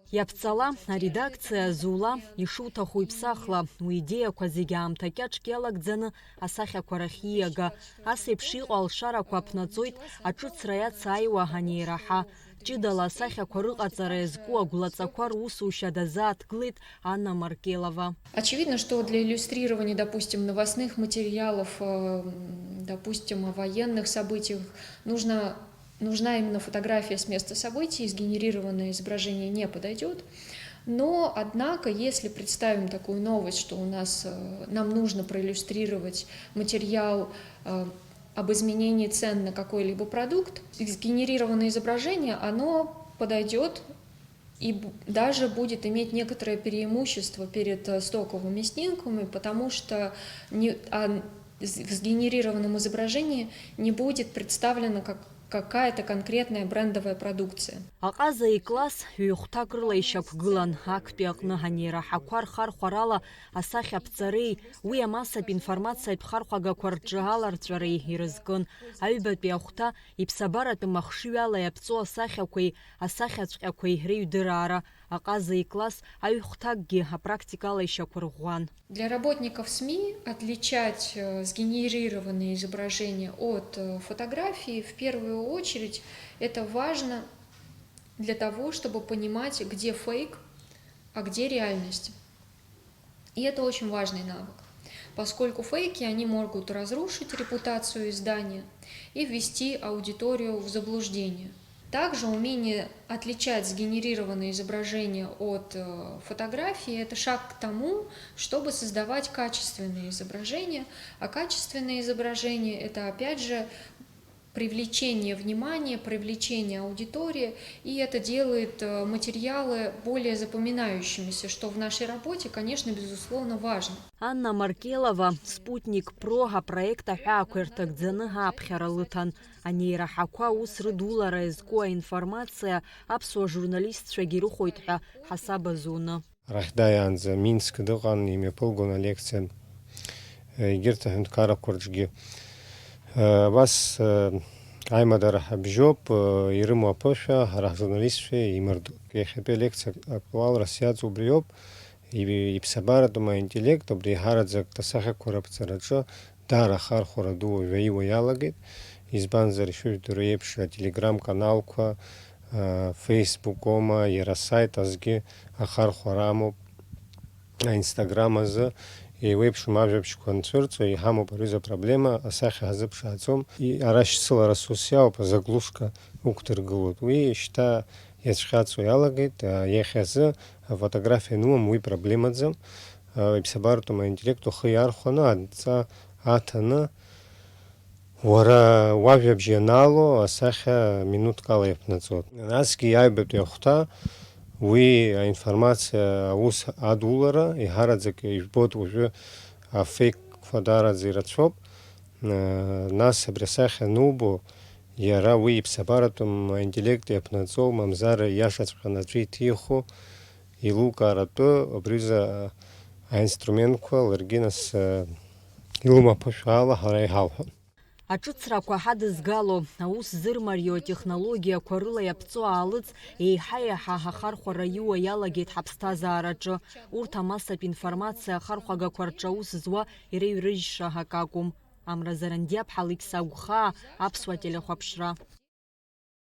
Иаԥҵала аредакциа зула ишуҭаху иԥсахла, уи идеиақәа зегьы аамҭа кьаҿк иалагӡаны асахьақәа рахь ииага. Ас еиԥш иҟоу алшарақәа аԥнаҵоит аҿыцра иацааиуа ҳанеираҳа. Ҷыдала асахьақәа рыҟаҵара иазку агәлаҵақәа русушьа дазааҭгылеит Анна Маркелова. Очевидно, что для иллюстрирования, допустим, новостных материалов, допустим, о военных событиях, нужна именно фотография с места событий, сгенерированное изображение не подойдет. Но, однако, если представим такую новость, что нам нужно проиллюстрировать материал об изменении цен на какой-либо продукт, сгенерированное изображение, оно подойдет и даже будет иметь некоторое преимущество перед стоковыми снимками, потому что в сгенерированном изображении не будет представлена какая-то конкретная брендовая продукция. Аҟаза икласс ҩ-хәҭак рыла ишьақәгылан актәи аҟны ҳанеираҳақәа рхархәарала асахьаԥҵареи, уи амассатә информациатә хархәагақәа рҿы аларҵәареи ирызкын. Аҩбатәи ахәҭа иԥсабаратәы махшыҩала иаԥҵоу асахьақәеи асахьаҵәҟьақәеи реиҩдыраара. Аҟаза икласс аҩ-хәҭакгьы апрактикала ишьақәырӷәӷәан. Для работников СМИ отличать сгенерированные изображения от фотографии в первую очередь это важно для того, чтобы понимать, где фейк, а где реальность. И это очень важный навык, поскольку фейки, они могут разрушить репутацию издания и ввести аудиторию в заблуждение. Также умение отличать сгенерированные изображения от фотографии – это шаг к тому, чтобы создавать качественные изображения. А качественные изображения – это, опять же, привлечение внимания, привлечение аудитории, и это делает материалы более запоминающимися, что в нашей работе, конечно, безусловно, важно. Анна Маркелова, спутник прога проекта ҳәаақәа ирҭагӡаны ҳааԥхьара лыҭан. Анеираҳақәа ус рыдулара иазку аинформациа аԥсуа журналистцәагьы ирыхәоит ҳәа ҳасаба зуны. Рахьдаиаанӡа Минск дыҟан, имҩаԥылгон алекциа, егьырҭ аҳәынҭқаррақәа рҿгьы. Абас аимадара ҳабжьоуп, ирымоу аԥышәа ҳара ҳжурналистцәа имырдоит. Иахьатәи алекциа актуалрас иаҵоу убри ауп, иԥсабаратәым аинтеллект убри еиҳараӡак асахьақәа раԥҵараҿы даара ахархәара ду уажәаиуа иалагеит. Избанзар ишәыжәдыру еиԥш ателеграм-каналқәа, фейсбукома, иара асайт азгьы ахархәара амоуп. Аинстаграм азы еиуеиԥшым ажәабжьқәа анцәырҵо, иҳамоуп аҩыза проблема, асахьа ҳазыԥшааӡом. Арашьцылара сус иауп, азаглушка уқәдыргылоит. Уи шьҭа иацәхьаҵуа иалагеит, иахьазы афотографиа анумам уи проблемаӡам. Иԥсабаратәым аинтеллект ухы иархәаны, адҵа аҭаны, уара уажәабжь ианаало асахьа минуҭкала иаԥнаҵоит. Насгьы аҩбатәи ахәҭа уи аинформациа аус адулара иҳараӡак ижәбоит уажәы афейкқәа даараӡа ирацәоуп. Нас абри асахьа анубо, иара уи иԥсабаратәым аинтеллект иаԥнаҵоу, мамзар иашаҵәҟьаны аӡәы иҭиху, илукааратәы абриза аинструментқәа ларгьы нас илымоу аԥышәаала ҳара иҳалҳәон. Аҿыцрақәа ҳадызгало, аус зырмарио атехнологиақәа рыла иаԥҵо аалыҵ еиҳа-еиҳа ахархәара иуа иалагеит ҳаԥсҭазаараҿы. Урҭ амассатә информациа ахархәагақәа рҿы аус зуа иреиҩрыжьша акакәым. Амра Зарандиаԥҳа, Алықьса Агәхаа, Аԥсуа телехәаԥшра.